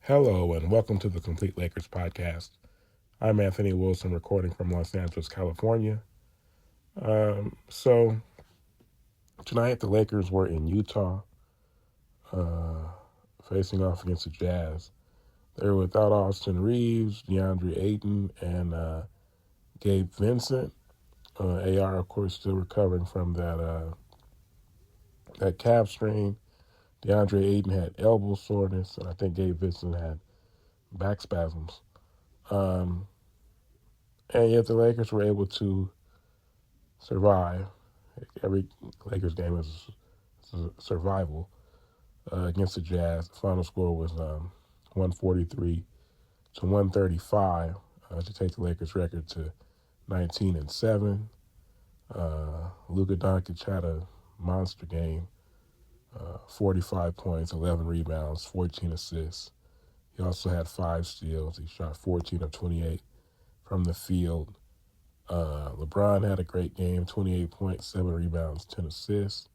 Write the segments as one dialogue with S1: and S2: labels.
S1: Hello, and welcome to the Complete Lakers podcast. I'm Anthony Wilson, recording from Los Angeles, California. So tonight the Lakers were in Utah, uh, facing off against the Jazz. They were without Austin Reeves, DeAndre Ayton, and Gabe Vincent. AR, of course, still recovering from that calf strain. DeAndre Ayton had elbow soreness, and I think Gabe Vincent had back spasms. Um, and yet the Lakers were able to survive. Every Lakers game is survival against the Jazz. The final score was 143 to 135 to take the Lakers record to 19-7. Luka Doncic had a monster game, 45 points, 11 rebounds, 14 assists. He also had 5 steals. He shot 14 of 28 from the field. LeBron had a great game, 28 points, 7 rebounds, 10 assists.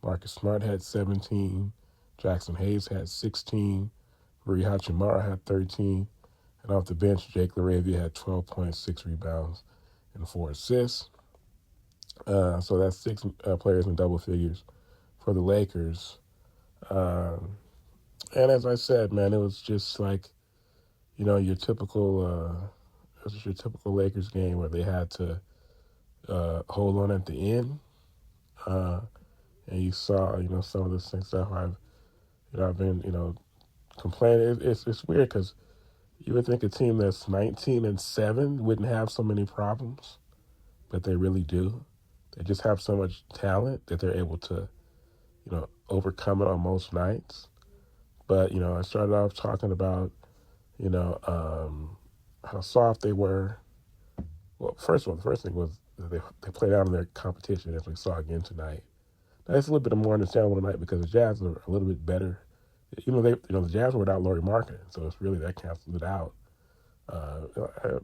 S1: Marcus Smart had 17. Jackson Hayes had 16. Rui Hachimura had 13. And off the bench, Jake LaRavia had 12 points, 6 rebounds, and 4 assists. So that's 6 players in double figures for the Lakers. And as I said, man, it was just like, your typical, it was your typical Lakers game where they had to hold on at the end. And you saw, some of the stuff I've been, complaining. It's weird because you would think a team that's 19-7 wouldn't have so many problems, but they really do. They just have so much talent that they're able to, overcome it on most nights. But I started off talking about, how soft they were. Well, first of all, the first thing was that they played out in their competition, as we saw again tonight. Now, it's a little bit more understandable tonight because the Jazz are a little bit better. Even though the Jazz were without Laurie Marketing, so it's really that cancels it out. I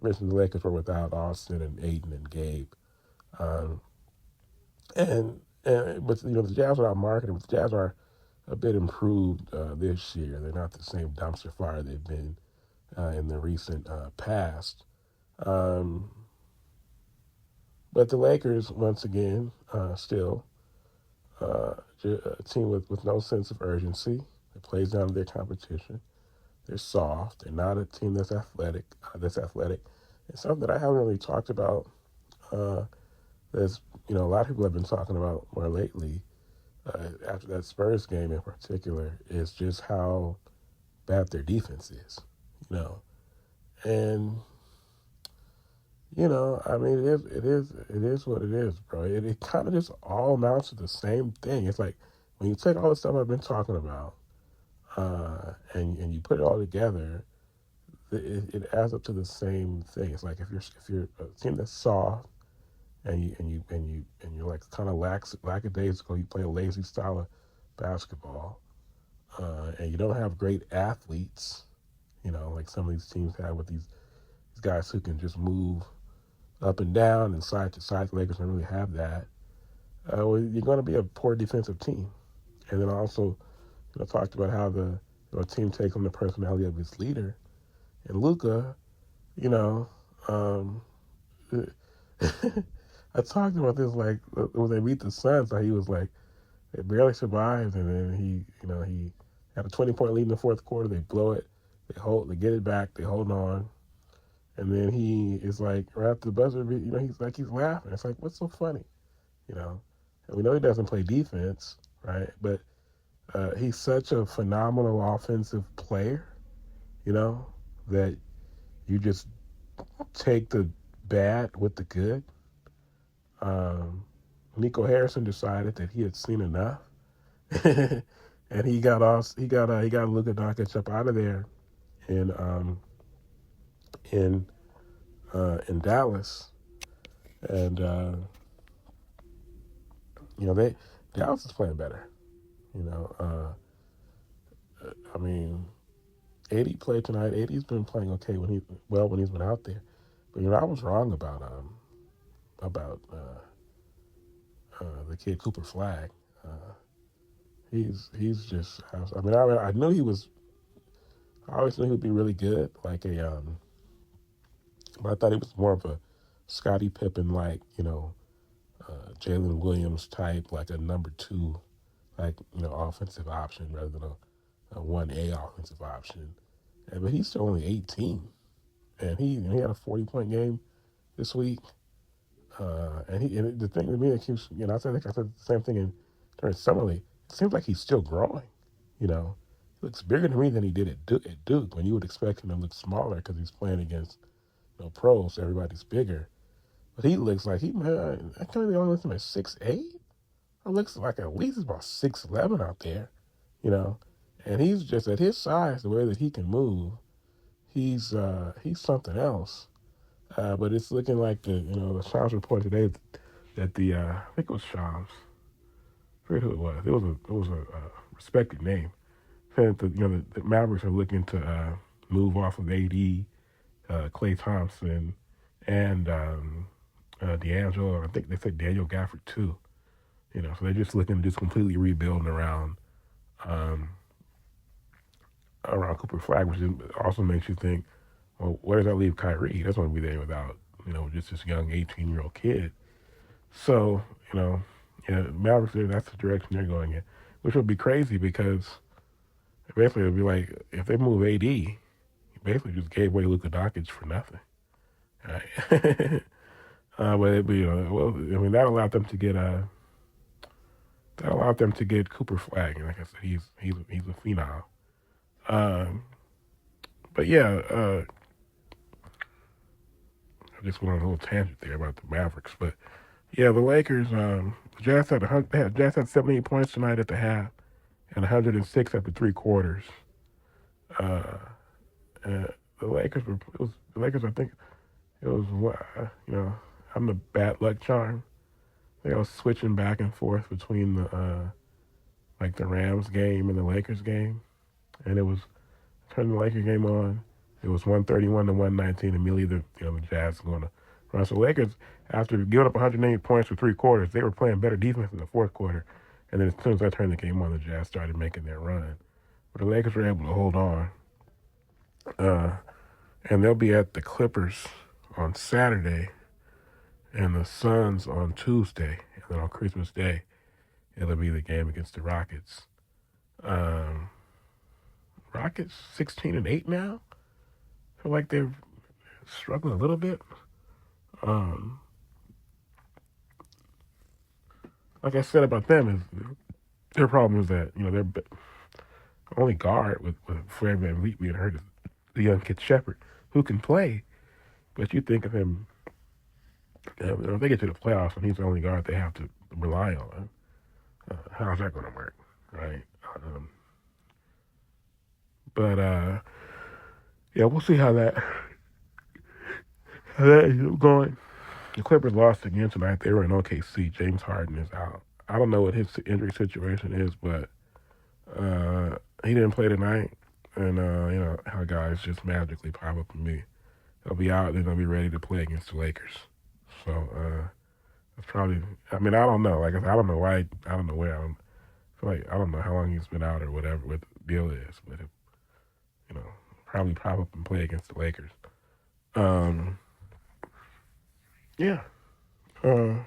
S1: mentioned the Lakers were without Austin and Aiden and Gabe, um, but the Jazz without marketing, but the Jazz are a bit improved this year. They're not the same dumpster fire they've been in the recent past. Um, but the Lakers, once again, still a team with no sense of urgency. It plays down to their competition. They're soft. They're not a team that's athletic. It's something that I haven't really talked about. Uh, there's, a lot of people have been talking about more lately. After that Spurs game in particular, is just how bad their defense is. You know, and I mean, it is what it is, bro. It kind of just all amounts to the same thing. It's like when you take all the stuff I've been talking about, and you put it all together, it adds up to the same thing. It's like if you're a team that's soft and you're like kind of lackadaisical, you play a lazy style of basketball, and you don't have great athletes, like some of these teams have with these guys who can just move up and down and side to side. The Lakers don't really have that. Well, you're going to be a poor defensive team. And then also, talked about how the team takes on the personality of its leader. And Luka, you know, um, I talked about this like when they beat the Suns. How he was like they barely survived, and then he had a 20-point lead in the fourth quarter. They blow it, they get it back, they hold on, and then he is like right after the buzzer, he's laughing. It's like, what's so funny, you know? And we know he doesn't play defense, right? But he's such a phenomenal offensive player, that you just take the bad with the good. Nico Harrison decided that he had seen enough, and he got Luka Doncic up out of there in in in Dallas, and they Dallas is playing better. You know, I mean, 80 played tonight. 80's been playing okay when he's been out there, but I was wrong about the kid Cooper Flag. He's just. I mean, I knew he was. I always knew he would be really good, but I thought he was more of a Scottie Pippen, Jalen Williams type, like a number two, offensive option rather than a 1A offensive option. But he's still only 18, and he had a 40-point game this week. And the thing to me that keeps, I think I said the same thing during summer league. It seems like he's still growing. You know, he looks bigger to me than he did at Duke when you would expect him to look smaller because he's playing against pros. So everybody's bigger, but he looks like I can't really only looks like 6'8". It looks like at least about 6'11" out there. You know, and he's just at his size, the way that he can move. He's something else. But it's looking like the Shams report today that I think it was Shams. I forget who it was. It was a respected name. Said that the Mavericks are looking to move off of AD, Klay Thompson, and D'Angelo. I think they said Daniel Gafford too. So they're just looking to just completely rebuild um, around Cooper Flag, which also makes you think, well, where does that leave Kyrie? He doesn't want to be there without just this young 18-year-old kid. So, Mavericks, that's the direction they're going in, which would be crazy because basically it would be like if they move AD, you basically just gave away Luka Doncic for nothing. Right? But it'd be, that allowed them to get Cooper Flag, and like I said, he's a phenom. Um, but yeah, I just went on a little tangent there about the Mavericks, but yeah, the Lakers. The Jazz had 78 points tonight at the half, and 106 after three quarters. Uh, the Lakers were. It was the Lakers. I think it was. I'm the bad luck charm. They was switching back and forth between the Rams game and the Lakers game, and it was turning the Lakers game on. It was 131 to 119. Immediately, the Jazz going to run. So Lakers, after giving up 108 points for three quarters, they were playing better defense in the fourth quarter. And then as soon as I turned the game on, the Jazz started making their run. But the Lakers were able to hold on. And they'll be at the Clippers on Saturday and the Suns on Tuesday. And then on Christmas Day, it'll be the game against the Rockets. Rockets 16-8 now. I feel like they're struggling a little bit. Like I said about them, is their problem is that their only guard with Fred VanVleet being hurt is the young kid Shepard, who can play, but you think of him. If they get to the playoffs and he's the only guard they have to rely on, how's that going to work, right? But yeah, we'll see how that is going. The Clippers lost again tonight. They were in OKC. James Harden is out. I don't know what his injury situation is, but he didn't play tonight. And, how guys just magically pop up and they'll be out. They're going to be ready to play against the Lakers. So it's probably, I don't know. Like I said, I don't know why, I don't know where. I don't know how long he's been out or whatever, what the deal is. But, probably pop up and play against the Lakers. Yeah. So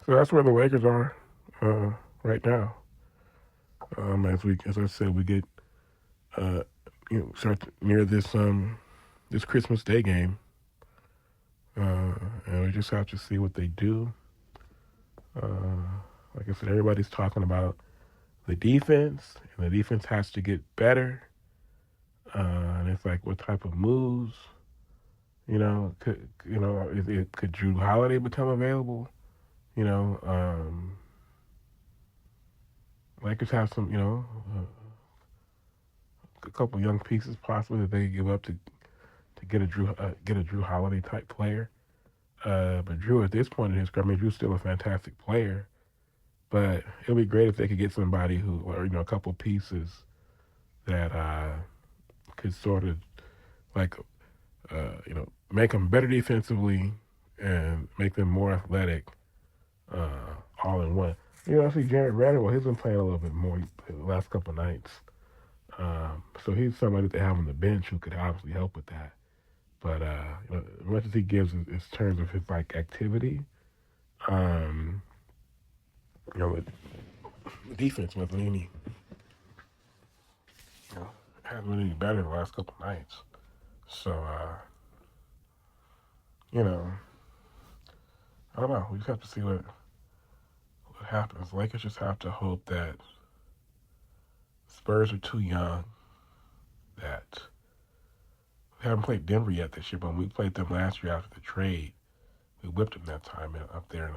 S1: that's where the Lakers are right now. As I said, we get start near this Christmas Day game, and we just have to see what they do. Like I said, everybody's talking about the defense, and the defense has to get better. And it's like, what type of moves? Could Drew Holiday become available? Lakers have some, a couple young pieces possibly that they give up to get a Drew Holiday type player. But Drew, at this point in his career, Drew's still a fantastic player. But it'll be great if they could get somebody or a couple pieces that could sort of make them better defensively and make them more athletic, all in one. I see Jared Randall. He's been playing a little bit more the last couple of nights. So he's somebody they have on the bench who could obviously help with that. But as much as he gives in terms of his like activity, um, the defense wasn't any, hasn't been any better the last couple nights. So you know, I don't know. We just have to see what happens. Lakers just have to hope that Spurs are too young. That we haven't played Denver yet this year, but when we played them last year after the trade, we whipped them that time up there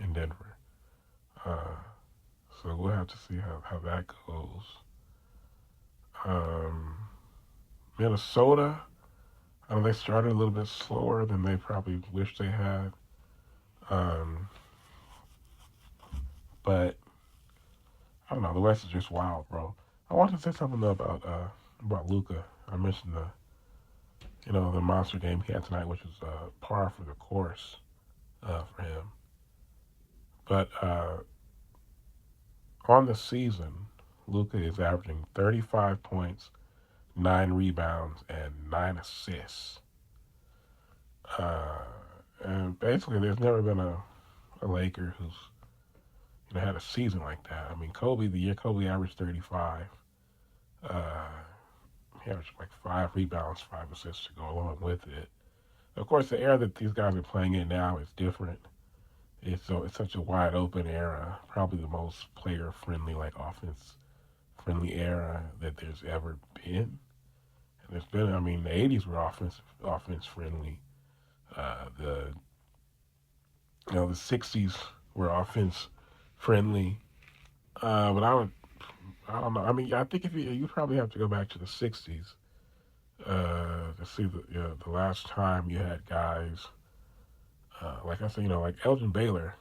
S1: in Denver. Uh, so we'll have to see how that goes. Um, Minnesota, they started a little bit slower than they probably wish they had. Um, but I don't know. The West is just wild, bro. I wanted to say something though about Luka. I mentioned the monster game he had tonight, which was par for the course for him. But on the season, Luka is averaging 35 points, 9 rebounds, and 9 assists. Uh, and basically, there's never been a Laker who's had a season like that. I mean, Kobe, the year Kobe averaged 35, uh, he averaged like 5 rebounds, 5 assists to go along with it. Of course, the era that these guys are playing in now is different. It's such a wide open era, probably the most player friendly, like offense friendly era that there's ever been. And there's been, I mean, the '80s were offense friendly. The '60s were offense friendly. But I don't know. I mean, I think if you probably have to go back to the '60s to see the last time you had guys like I said, like Elgin Baylor.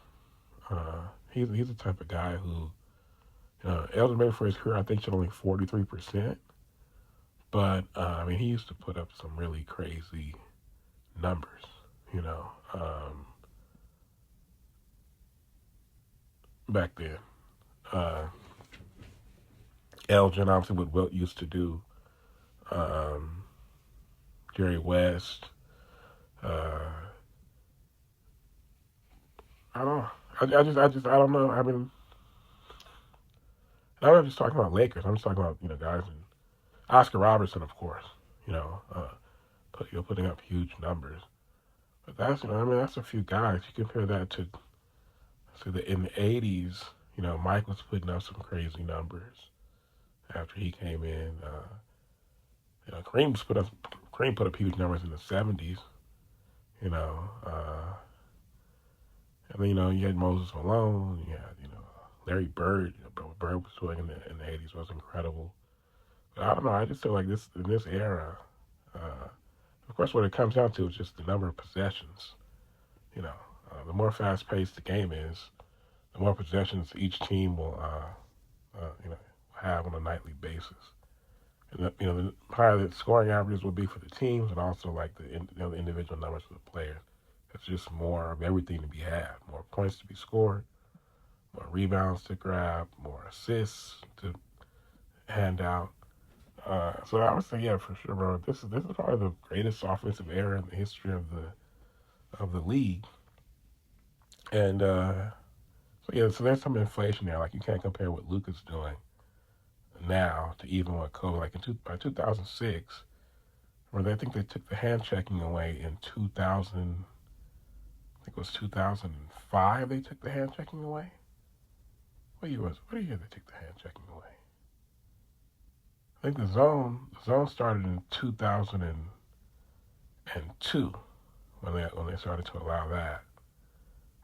S1: He's the type of guy who Elgin Baylor for his career I think shot only 43%, but I mean he used to put up some really crazy numbers. You know, back then. Uh, Elgin obviously what Wilt used to do. Um, Jerry West. Uh, I don't know. I don't know. I mean, I'm not just talking about Lakers. I'm just talking about guys and Oscar Robertson, of course. You know, putting up huge numbers. But that's I mean that's a few guys. You compare that to in the '80s. Mike was putting up some crazy numbers after he came in. Kareem put up huge numbers in the '70s. You know, and then you had Moses Malone. You had Larry Bird. What Bird was doing in the '80s was incredible. But I don't know. I just feel like this in this era. Of course, what it comes down to is just the number of possessions. The more fast-paced the game is, the more possessions each team will, have on a nightly basis. And the higher the scoring averages will be for the teams, and also like the individual numbers for the players. It's just more of everything to be had. More points to be scored, more rebounds to grab, more assists to hand out. So I would say, yeah, for sure, bro. This is probably the greatest offensive era in the history of the league. And so there's some inflation there. Like you can't compare what Luka's doing now to even what Kobe. Like by 2006, where I think they took the hand checking away in 2000. I think it was 2005. They took the hand checking away. What year was it? What year they took the hand checking away? I think the zone started in 2002 when they started to allow that.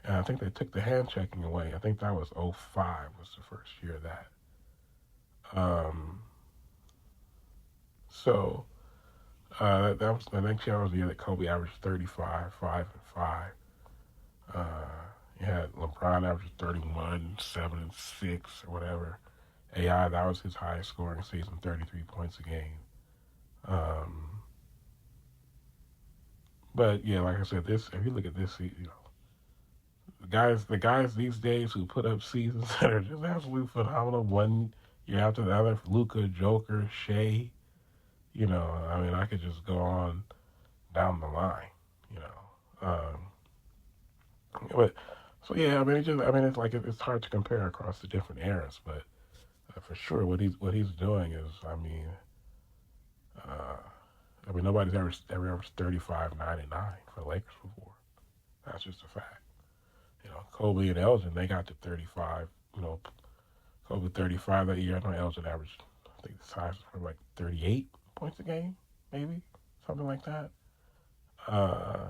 S1: And I think they took the hand checking away. I think that was '05 was the first year of that. Um, so that was the next year was the year that Kobe averaged 35, 5 and 5. You had LeBron averaged 31, 7 and 6 or whatever. AI, that was his highest scoring season, 33 points a game. But yeah, like I said, if you look at this, the guys these days who put up seasons that are just absolutely phenomenal, You have the other Luka, Joker, Shea. I mean, I could just go on down the line. You know, but so yeah, I mean, it's like it's hard to compare across the different eras, but for sure, what he's doing is, uh, nobody's ever averaged 35, 99 for the Lakers before. That's just a fact. Kobe and Elgin, they got to 35. Kobe 35 that year. I know Elgin averaged, I think the size was like 38 points a game, maybe something like that. Uh,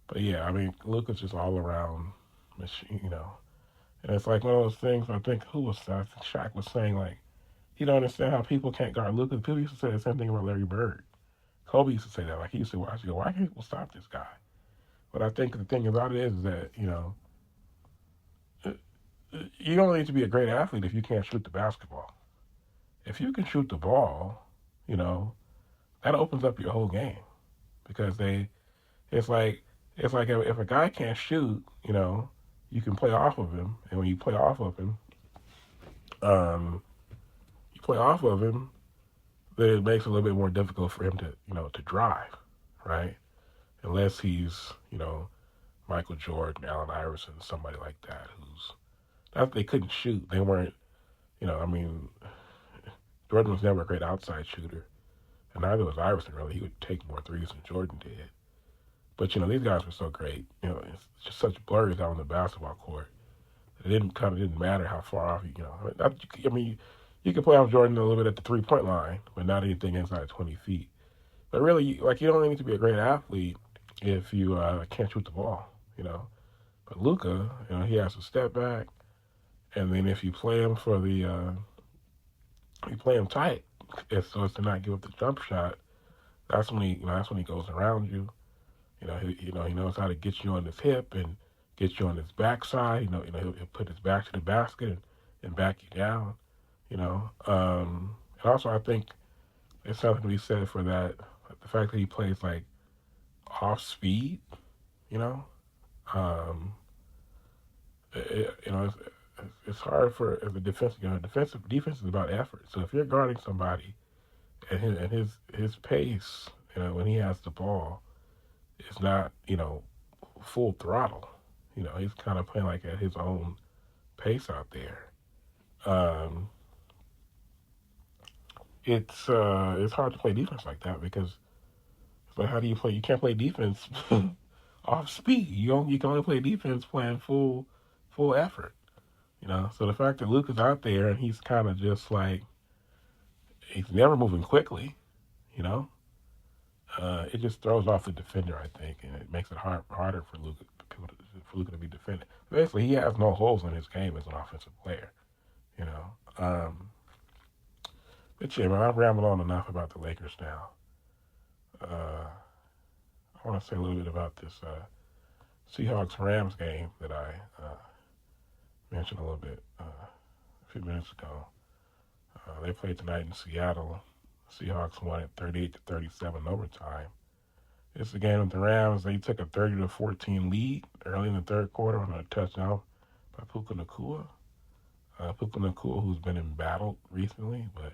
S1: but yeah, I mean, Luka's just all around machine. And it's like one of those things. I think who was that? I think Shaq was saying like he don't understand how people can't guard Luka. People used to say the same thing about Larry Bird. Kobe used to say that. Like he used to watch. You go, why can't people stop this guy? But I think the thing about it is that you don't need to be a great athlete if you can't shoot the basketball. If you can shoot the ball, you know that opens up your whole game because it's like if a guy can't shoot, you can play off of him, and when um, you play off of him, then it makes it a little bit more difficult for him to drive, right? Unless he's Michael Jordan, Allen Iverson, somebody like that who's not they couldn't shoot. They weren't, I mean, Jordan was never a great outside shooter, and neither was Iverson really. He would take more threes than Jordan did. But these guys were so great. It's just such blurs out on the basketball court. It didn't matter how far off I mean, you could play off Jordan a little bit at the 3-point line, but not anything inside 20 feet. But really, you don't need to be a great athlete if you can't shoot the ball. But Luka, he has to step back, and then if you play him you play him tight, so as to not give up the jump shot. That's when he goes around you. He knows how to get you on his hip and get you on his backside. He'll put his back to the basket and back you down. And also I think there's something to be said for that. The fact that he plays like off speed. You know, um, it's hard for as a defense. Defense is about effort. So if you're guarding somebody and his pace, when he has the ball, it's not full throttle. He's kind of playing like at his own pace out there. Um, it's hard to play defense like that because it's like how do you play? You can't play defense off speed. You can only play defense playing full effort. So the fact that Luke is out there and he's kind of just like he's never moving quickly. You know, it just throws off the defender, I think, and it makes it harder for Luka to be defended. Basically, he has no holes in his game as an offensive player. You know, but yeah, man, I've rambled on enough about the Lakers now. Uh, I want to say a little bit about this Seahawks Rams game that I mentioned a little bit a few minutes ago. They played tonight in Seattle. Seahawks won it 38-37 in overtime. It's a game with the Rams. They took a 30-14 lead early in the third quarter on a touchdown by Puka Nacua. Puka Nacua, who's been embattled recently, but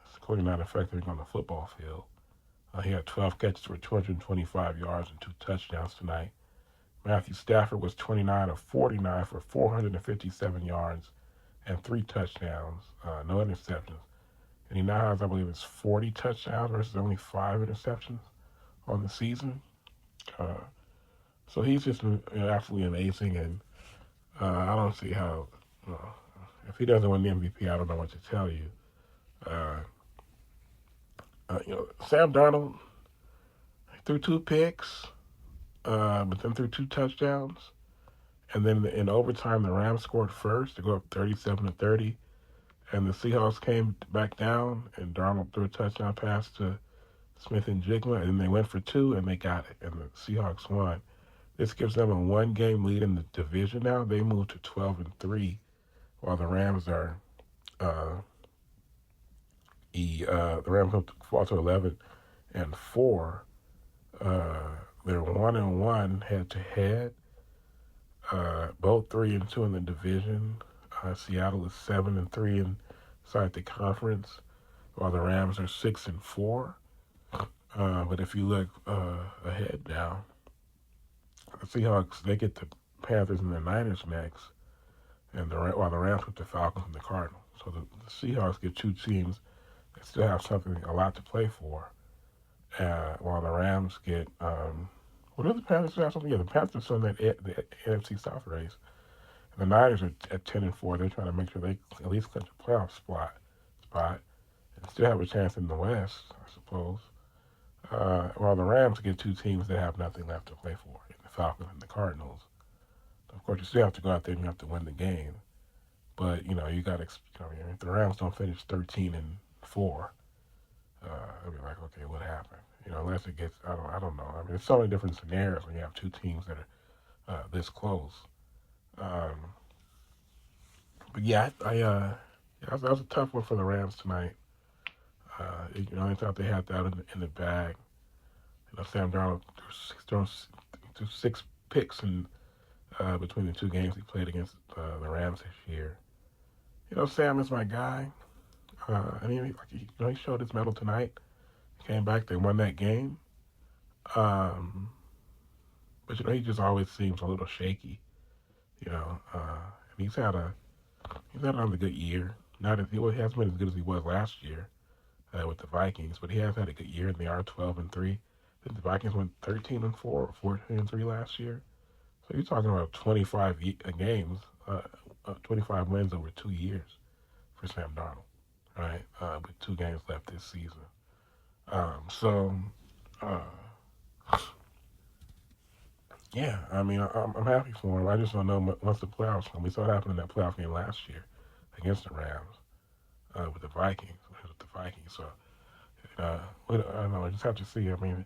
S1: it's clearly not affecting on the football field. He had 12 catches for 225 yards and 2 touchdowns tonight. Matthew Stafford was 29 of 49 for 457 yards and 3 touchdowns, no interceptions. And he now has, I believe, it's 40 touchdowns versus only 5 interceptions on the season. So he's just absolutely amazing, and I don't see how, if he doesn't win the MVP, I don't know what to tell you. Sam Darnold threw 2 picks, but then threw 2 touchdowns. And then in overtime, the Rams scored first to go up 37-30. And the Seahawks came back down, and Darnold threw a touchdown pass to Smith and Jigma, and they went for 2, and they got it. And the Seahawks won. This gives them a 1-game lead in the division now. They moved to 12-3, while the Rams are the Rams fall to 11-4. They're 1-1 head to head. Both 3-2 in the division. Seattle is 7-3 inside the conference, while the Rams are 6-4. But if you look ahead now, the Seahawks they get the Panthers and the Niners next, and while the Rams with the Falcons and the Cardinals. So the Seahawks get two teams that still have something a lot to play for, while the Rams get what do the Panthers have something? Yeah, the Panthers are in the NFC South race. And the Niners are at 10-4. They're trying to make sure they at least clinch a playoff spot, and still have a chance in the West, I suppose. While the Rams get two teams that have nothing left to play for, the Falcons and the Cardinals. Of course, you still have to go out there and you have to win the game. But you got to. If the Rams don't finish 13-4, I'll be like, okay, what happened? Unless it gets, I don't know. I mean, there's so many different scenarios when you have two teams that are this close. But yeah, that was a tough one for the Rams tonight. I thought they had that in the bag. Sam Darnold threw 6 picks in between the two games he played against the Rams this year. Sam is my guy. He showed his mettle tonight. He came back, they won that game. But he just always seems a little shaky. And he's had another good year. Not as he hasn't been as good as he was last year with the Vikings, but he has had a good year. And they are 12-3. I think the Vikings went 13-4 or 14-3 last year. So you're talking about 25 games, 25 wins over 2 years for Sam Darnold, right? With 2 games left this season. Yeah, I mean, I'm happy for him. I just don't know once the playoffs come. We saw it happen in that playoff game last year against the Rams with the Vikings. So, I don't know. I just have to see. I mean,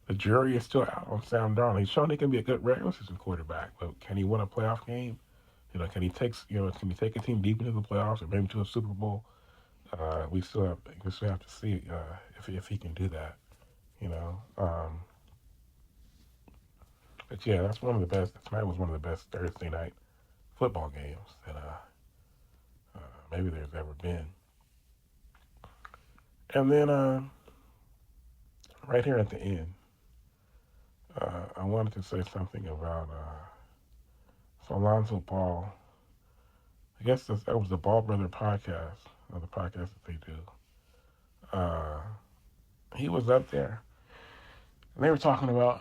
S1: the jury is still out on Sam Darnold. He's shown he can be a good regular season quarterback, but can he win a playoff game? Can he take a team deep into the playoffs or maybe to a Super Bowl? We still have to see if he can do that. But yeah, that's one of the best. Tonight was one of the best Thursday night football games that maybe there's ever been. And then right here at the end, I wanted to say something about Alonzo Ball. I guess that was the Ball Brother podcast, or the podcast that they do. He was up there, and they were talking about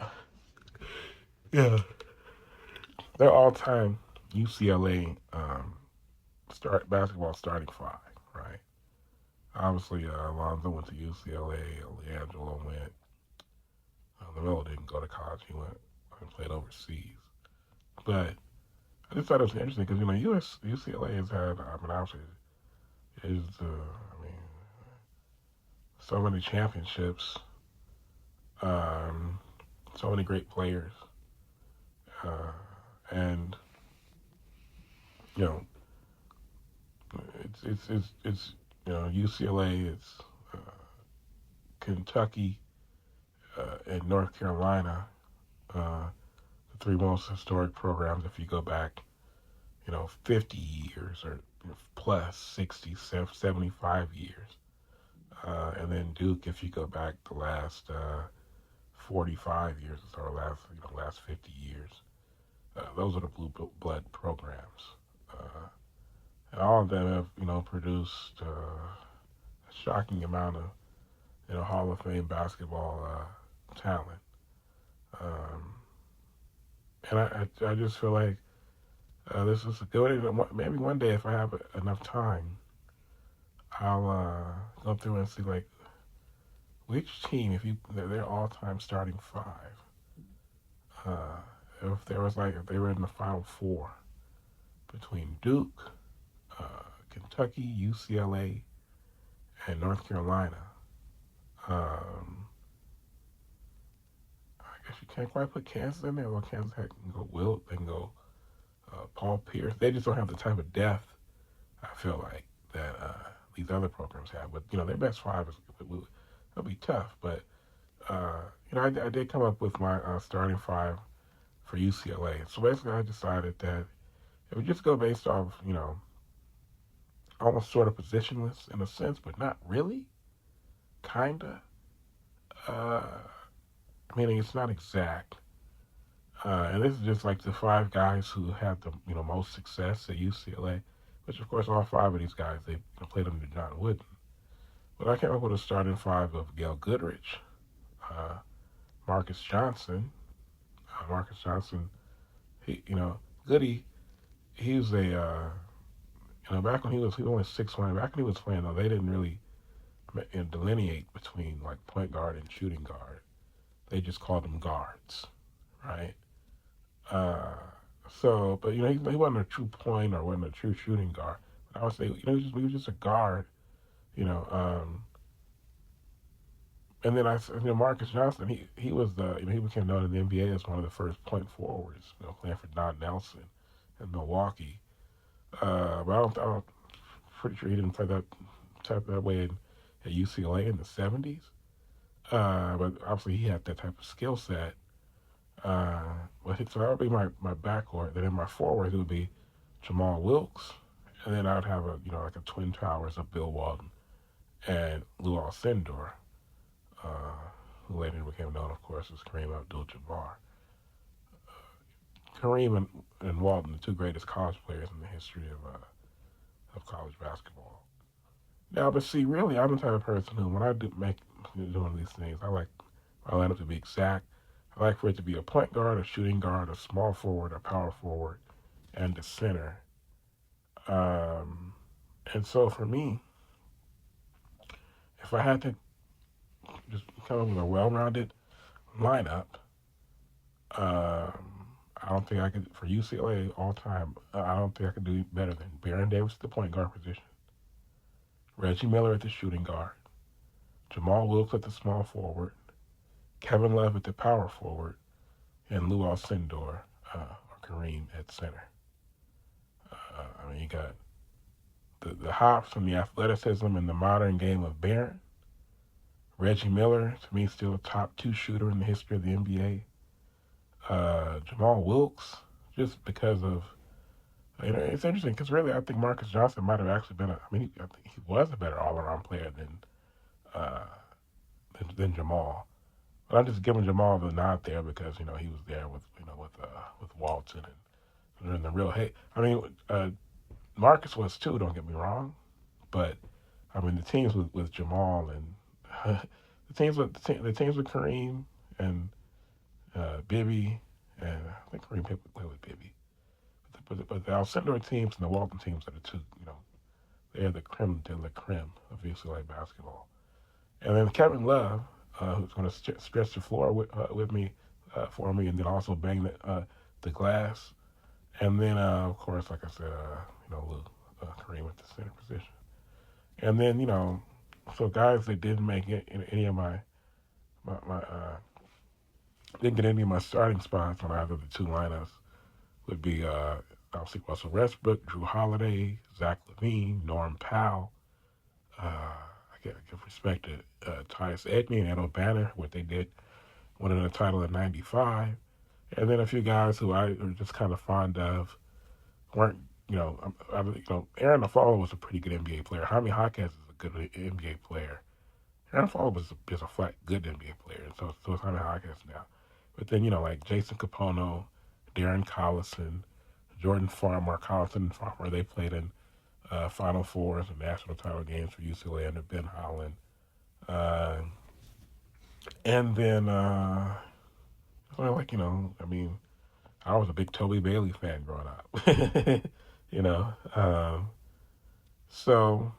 S1: their all-time UCLA basketball starting 5, right? Obviously, Alonzo went to UCLA. LeAngelo went. LaMelo didn't go to college. He went and played overseas. But I just thought it was interesting because UCLA has had. Obviously, so many championships, so many great players, and it's UCLA, it's Kentucky, and North Carolina, the 3 most historic programs if you go back, 50 years or plus 60, 75 years. And then Duke if you go back the last 45 years or last 50 years. Those are the blue blood programs. And all of them have, produced a shocking amount of, Hall of Fame basketball talent. And I just feel like this is a good. Maybe one day, if I have enough time, I'll go through and see like which team, if their all-time starting 5, if they were in the Final 4 between Duke, Kentucky, UCLA, and North Carolina. I guess you can't quite put Kansas in there. Well, Kansas can go Wilt, they can go Paul Pierce. They just don't have the type of depth, I feel like, that these other programs have. But, their best 5 it'll be tough. But, I did come up with my starting 5 for UCLA. So basically I decided that if we just go based off, almost sort of positionless in a sense, but not really. Kinda. Uh, Meaning it's not exact. And this is just like the five guys who had the most success at UCLA, which of course all five of these guys they played under John Wooden. But I came up with a starting five of Gail Goodrich, uh, Marcus Johnson. Marcus Johnson, he Goody, he was a back when he was only 6'1". Back when he was playing though, they didn't really delineate between like point guard and shooting guard. They just called them guards, right? Uh, but he wasn't a true point or wasn't a true shooting guard. But I would say he was just a guard, you know. And then Marcus Johnson, he was he became known in the NBA as one of the first point forwards, playing for Don Nelson in Milwaukee. But I'm pretty sure he didn't play that way at UCLA in the '70s. But obviously he had that type of skill set. Uh, so that would be my backcourt. Then in my forward, it would be Jamal Wilkes, and then I would have like a twin towers of Bill Walton and Lou Alcindor, uh, who later became known, of course, as Kareem Abdul-Jabbar. Kareem and Walton, the two greatest college players in the history of college basketball. Now, but see, really, I'm the type of person who, when I doing these things, I like my lineup to be exact. I like for it to be a point guard, a shooting guard, a small forward, a power forward, and a center. Um, and so for me, if I had to just come up with a well-rounded lineup, I don't think I could, for UCLA all time, I don't think I could do better than Baron Davis at the point guard position, Reggie Miller at the shooting guard, Jamal Wilkes at the small forward, Kevin Love at the power forward, and Lou Alcindor or Kareem at center. You got the hops and the athleticism in the modern game of Baron. Reggie Miller, to me, still a top two shooter in the history of the NBA. Jamal Wilkes, just because of, it's interesting because really I think Marcus Johnson might have actually been I think he was a better all-around player uh, than Jamal. But I'm just giving Jamal the nod there because he was there with Walton and the real hate. Marcus was too. Don't get me wrong, but the teams with Jamal and the teams with Kareem and Bibby, and I think Kareem played with Bibby. But the Alcindor teams and the Walton teams are the two, they're the creme de la creme of UCLA basketball. And then Kevin Love, who's going to stretch the floor with me, for me, and then also bang the glass. And then, of course, like I said, Lou, Kareem at the center position. And then, so guys that didn't make it in any of my didn't get any of my starting spots on either of the two lineups would be obviously Russell Westbrook, Drew Holiday, Zach LaVine, Norm Powell. I give respect to Tyus Edney and Ed O'Banner, what they did winning the title in '95. And then a few guys who I are just kind of fond of weren't, Aaron Aflalo was a pretty good NBA player. Jaime Jaquez is a good NBA player. Aaron Aflalo was just a flat good NBA player, and so is Jaime Jaquez now. But then, like Jason Capono, Darren Collison, Jordan Farmer, Collison and Farmer, they played in Final Fours and national title games for UCLA under Ben Holland. And then, I was a big Toby Bailey fan growing up. you know, um, so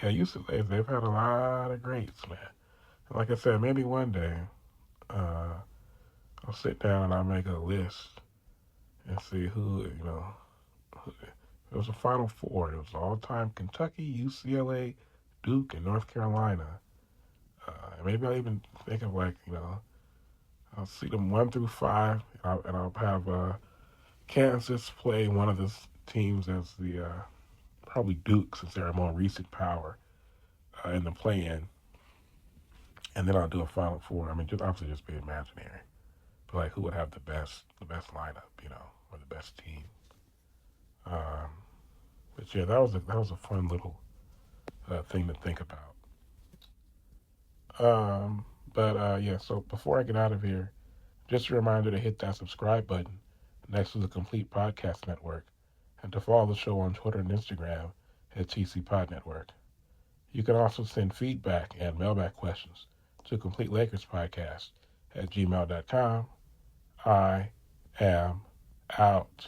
S1: yeah, UCLA, they've had a lot of greats, man. And like I said, maybe one day uh, I'll sit down and I'll make a list and see it was a Final Four. It was all-time Kentucky, UCLA, Duke, and North Carolina. And maybe I'll even think of I'll see them 1 through 5, and I'll have Kansas play one of the teams as the probably Duke since they're a more recent power in the play-in, and then I'll do a Final Four. Just obviously just be imaginary, but like who would have the best lineup, or the best team. Um, But yeah, that was a fun little thing to think about. Yeah. So before I get out of here, just a reminder to hit that subscribe button next to the Complete Podcast Network, and to follow the show on Twitter and Instagram at TC Pod Network. You can also send feedback and mailback questions to Complete Lakers Podcast at gmail.com. I am out.